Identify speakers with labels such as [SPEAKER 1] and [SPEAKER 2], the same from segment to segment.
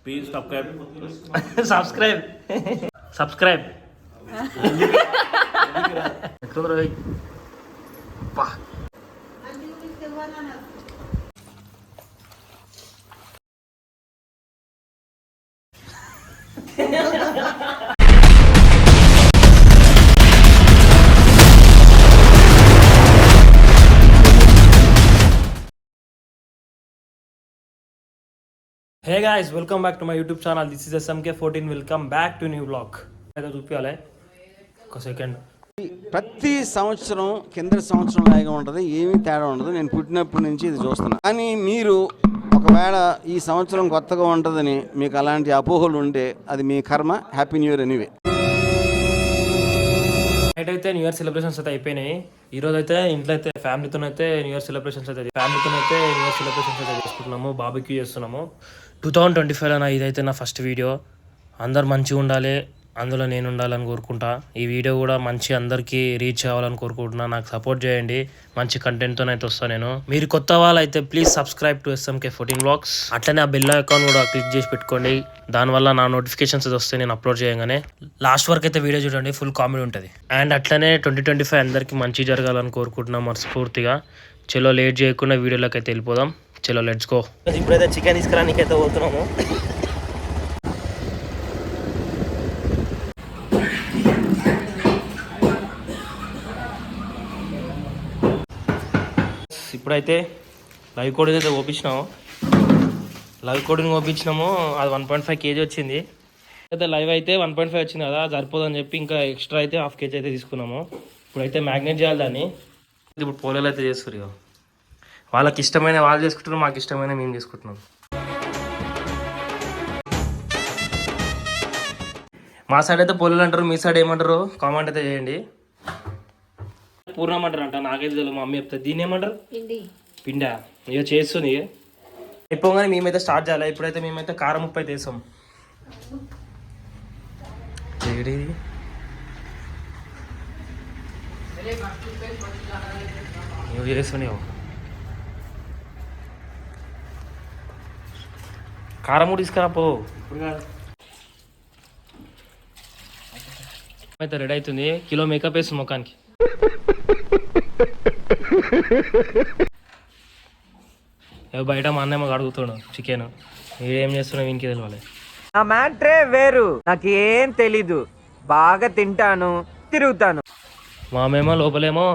[SPEAKER 1] Please subscribe. Subscribe. Hey guys, welcome back to my YouTube channel. This is SMK14. Welcome back to new vlog. అయితే చూపించాలి ఒక second.
[SPEAKER 2] ప్రతి సంవత్సరం కింద సంవత్సరం లాగా ఉంటుంది, ఏమీ తేడా ఉండదు. నేను పుట్టినప్పటి నుంచి ఇది చూస్తున్నాను. కానీ మీరు ఒకవేళ ఈ సంవత్సరం కొత్తగా ఉంటుందని మీకు అలాంటి అపోహలు ఉంటే అది మీ కర్మ. Happy new year anyway.
[SPEAKER 1] Night అయితే న్యూ ఇయర్ సెలబ్రేషన్స్ అయితే అయిపోయినాయి. ఈ రోజు అయితే ఇంట్లో అయితే ఫ్యామిలీతోనైతే న్యూ ఇయర్ సెలబ్రేషన్స్ అయితే చేసుకుంటున్నాము. బార్బిక్యూ చేస్తున్నాము. 2025లో ఇదైతే నా ఫస్ట్ వీడియో. అందరు మంచిగా ఉండాలి, అందులో నేను ఉండాలని కోరుకుంటా. ఈ వీడియో కూడా మంచి అందరికీ రీచ్ అవ్వాలని కోరుకుంటున్నా. నాకు సపోర్ట్ చేయండి, మంచి కంటెంట్తో అయితే వస్తాను నేను. మీరు కొత్త వాళ్ళు అయితే please subscribe to SMK14 vlogs. అట్లనే ఆ బెల్ ఐకాన్ కూడా క్లిక్ చేసి పెట్టుకోండి. దానివల్ల నా నోటిఫికేషన్స్ వస్తాయి నేను అప్లోడ్ చేయగానే. లాస్ట్ వరకు అయితే వీడియో చూడండి, ఫుల్ కామెడీ ఉంటుంది. అండ్ అట్లనే 2025 అందరికీ మంచి జరగాలని కోరుకుంటున్నాం మనస్ఫూర్తిగా. చలో లేట్ చేయకుండా వీడియోలోకి అయితే వెళ్ళిపోదాం. చలో లెట్స్ గో. ఇప్పుడైతే చికెన్ తీసుకురానికి అయితే పోతున్నాము. ఇప్పుడైతే లైవ్ కోడింగ్ అయితే ఓపించినాము. అది 1.5 kg వచ్చింది. అయితే లైవ్ అయితే 1.5 వచ్చింది కదా, సరిపోదని చెప్పి ఇంకా ఎక్స్ట్రా అయితే 1/2 kg అయితే తీసుకున్నాము. ఇప్పుడైతే మ్యాగ్నేట్ చేయాలి దాన్ని. ఇప్పుడు పోలేలు అయితే చేస్తారు ఇక. వాళ్ళకి ఇష్టమైన వాళ్ళు చేసుకుంటారు, మాకు ఇష్టమైన మేము చేసుకుంటున్నాం. మా సైడ్ అయితే పోలేలు అంటారు, మీ సైడ్ ఏమంటారు కామెంట్ అయితే చేయండి. పూర్ణం అంటారు అంట, నాకైతే తెలియదు, మా మమ్మీ చెప్తుంది. దీన్ని ఏమంటారు? పిండా. ఇక చేస్తుంది. అయిపోగానే మేమైతే స్టార్ట్ చేయాలి. ఇప్పుడైతే మేమైతే కారం ఉప్పు అయితే వేసాం. ఇవి వేస్తున్నాయి. కారం కూడా తీసుకురా పో. అయితే రెడీ అవుతుంది. కిలో మేకప్ వేస్తుంది ముఖానికి. బయట మా అన్నేమో అడుగుతాడు చికెన్. ఏం చేస్తున్నావు ఇంకే తెలియాలి.
[SPEAKER 3] నా మ్యాట్రే వేరు, నాకు ఏం తెలీదు. బాగా తింటాను, తిరుగుతాను.
[SPEAKER 1] మామేమో లోపలేమో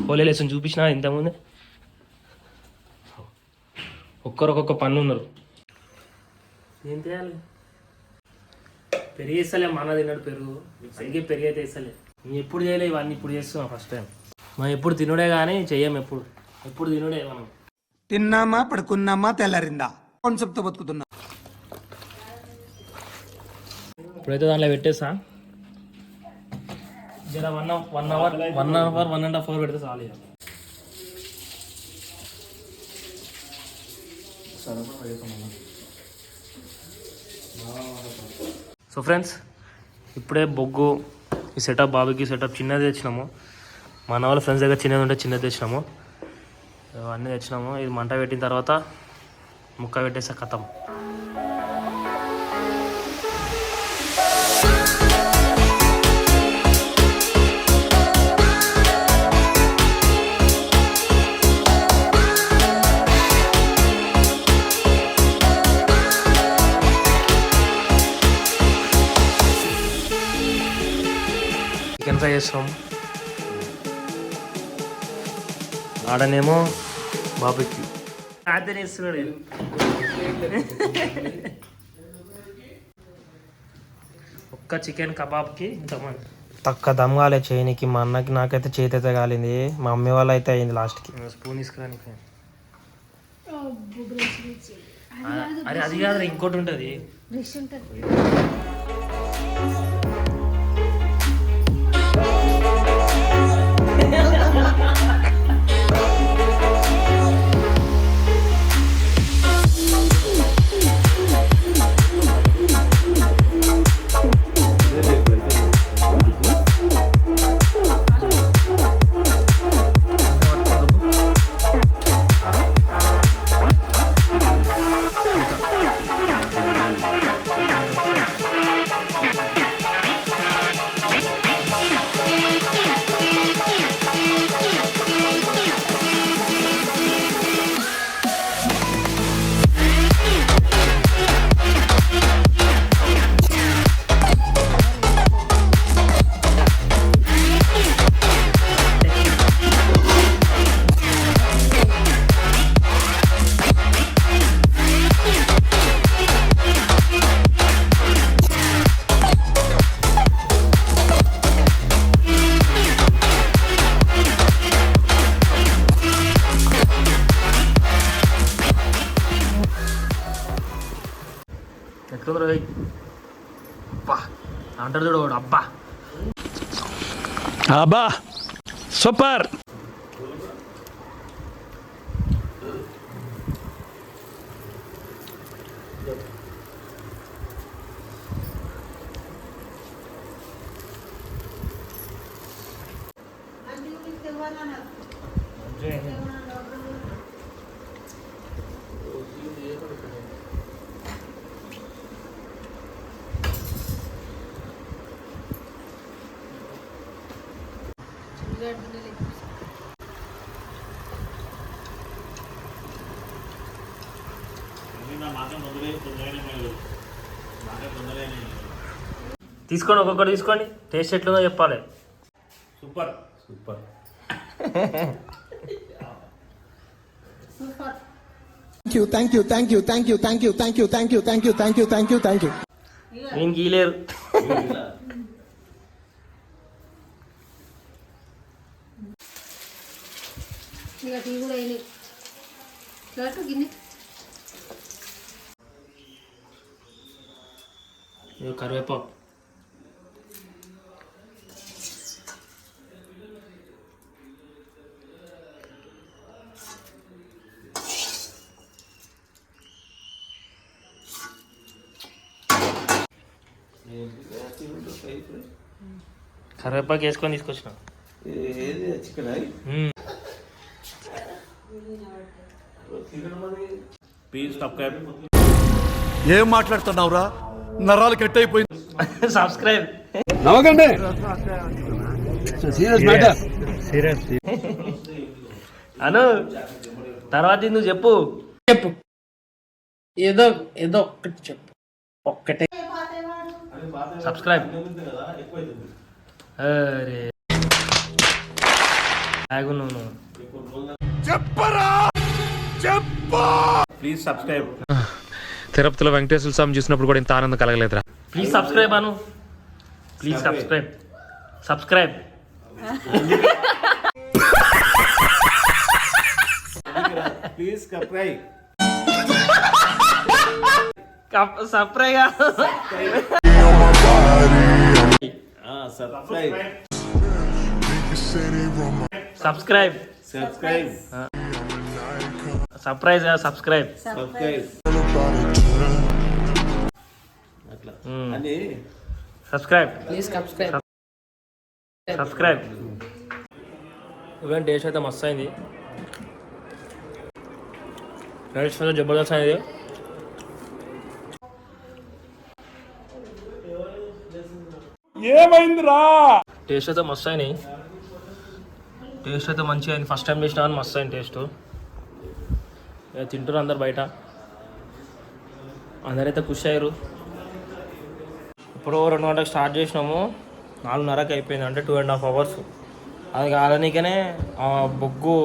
[SPEAKER 1] పోలేలు వేసుకుని చూపించిన ఇంతకుముందే. ఒక్కొక్క పన్ను ఉన్నారు. ఏం చేయాలి? పెరిగి ఇస్తలే, మా అన్న తిన్నాడు పెరుగు. సరిగ్గా పెరిగి అయితే ఇస్తలే. మేము ఎప్పుడు చేయలే ఇవన్నీ, ఇప్పుడు చేస్తున్నాం ఫస్ట్ టైం. మనం ఎప్పుడు తినుడే కానీ చెయ్యం. ఎప్పుడు తినుడే. మనం
[SPEAKER 4] తిన్నామా, పడుకున్నామా, తెల్లారిందా కాన్సెప్ట్తో బతుకుతున్నా.
[SPEAKER 1] ఇప్పుడైతే దాంట్లో పెట్టేసా. జర 1 అవర్ 1.5 అవర్ పెడితే చాలు. సో ఫ్రెండ్స్, ఇప్పుడే బొగ్గు ఈ సెటప్, బాబుకి సెటప్ చిన్నది తెచ్చినాము. మన వాళ్ళ ఫ్రెండ్స్ దగ్గర చిన్నది ఉంటే చిన్నది తెచ్చినాము. అన్నీ తెచ్చినాము. ఇది మంట పెట్టిన తర్వాత ముక్క పెట్టేసా కథం. చికెన్ ఫ్రై చేస్తాం. ఆడనేమో బాబుకి ఆదరిస్తున్నాడు. ఒక్క చికెన్ కబాబ్కి ఇంతమంది తక్కువ దమ్ కాలే చేయనికి. మా అన్నకి నాకైతే చేతి అయితే కాలింది. మా మమ్మీ వాళ్ళ అయితే అయింది లాస్ట్కి. స్పూన్ తీసుకురానికి. అరే అది కాదు, ఇంకోటి ఉంటుంది. ఎట్లుందో అబ్బా అంటారు చూడు వాడు, అబ్బా
[SPEAKER 5] అబ్బా సూపర్.
[SPEAKER 1] తీసుకోండి, ఒక్కొక్కటి తీసుకోండి, టేస్ట్ ఎట్లుందో చెప్పాలి.
[SPEAKER 2] Super super.
[SPEAKER 6] Thank you.
[SPEAKER 1] నేను గీలేరు.
[SPEAKER 7] ఇక టీ కూడా వేయలేదు ఫ్లాట్ గిన్నె
[SPEAKER 1] కరివేపాకు, కరివేపాకు వేసుకొని తీసుకొచ్చిన.
[SPEAKER 2] Please subscribe.
[SPEAKER 5] ఏం మాట్లాడుతున్నావురా, నరాలు కట్ అయిపోయింది.
[SPEAKER 1] సబ్స్క్రైబ్.
[SPEAKER 5] నవ్వకండి.
[SPEAKER 1] అను తర్వాత నువ్వు చెప్పు.
[SPEAKER 8] ఏదో ఒక్కటి చెప్పు, ఒక్కటే.
[SPEAKER 1] సబ్స్క్రైబ్. అరే ఆగు నువ్వు.
[SPEAKER 2] Please subscribe.
[SPEAKER 9] తిరుపతిలో వెంకటేశ్వర స్వామి చూసినప్పుడు కూడా ఇంత ఆనందం కలగలేదురా.
[SPEAKER 1] ప్లీజ్ సబ్స్క్రైబ్ అను. Please subscribe. Subscribe.
[SPEAKER 2] Please subscribe.
[SPEAKER 1] Subscribe.
[SPEAKER 2] Subscribe.
[SPEAKER 1] Subscribe.
[SPEAKER 2] Subscribe.
[SPEAKER 1] Surprise subscribe.
[SPEAKER 2] Subscribe. అట్లా అని
[SPEAKER 1] సబ్స్క్రైబ్.
[SPEAKER 8] Please subscribe.
[SPEAKER 1] సబ్స్క్రైబ్. ఇవన్నీ టేస్ట్ అయితే మస్తు అయింది. టేస్ట్ అయితే జబర్దస్త్ అయింది.
[SPEAKER 5] ఏమైందిరా?
[SPEAKER 1] టేస్ట్ అయితే మస్తు అయినాయి. టేస్ట్ అయితే మంచిగా అయింది. ఫస్ట్ టైం చేసినా కానీ మస్తు అయింది టేస్ట్. తింటారు అందరు బయట, అందరైతే ఖుషి అయ్యారు. ఇప్పుడు 2 గంటలకు స్టార్ట్ చేసినాము, 4:30కి అయిపోయింది, అంటే 2.5 hours. అది కాలనీకనే బొగ్గు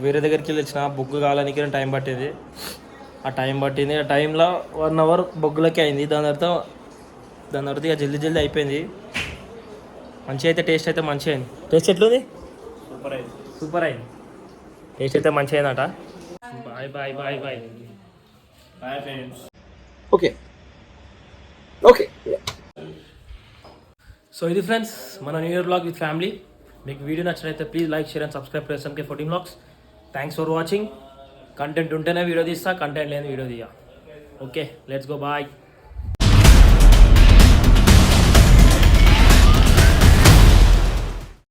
[SPEAKER 1] వేరే దగ్గరికి వెళ్ళి వచ్చిన బొగ్గు కాలనీకనే టైం పట్టింది. ఆ టైంలో 1 hour బొగ్గులకే అయింది. దాని తర్వాత ఇక జల్దీ అయిపోయింది. మంచిగా అయితే టేస్ట్ అయితే మంచిగా అయింది. టేస్ట్ ఎట్లుంది? సూపర్ అయింది. టేస్ట్ అయితే మంచిగా అయిందట. Bye bye bye bye bye friends.
[SPEAKER 6] Okay.
[SPEAKER 1] So ఇది ఫ్రెండ్స్ మన new year vlog with family. మీకు వీడియో నచ్చినట్లయితే please like, share and subscribe to SMK14 vlogs. Thanks for watching. Content ఉంటేనే వీడియో తీస్తా, కంటెంట్ లేని వీడియో తీయ. Okay, let's go, bye.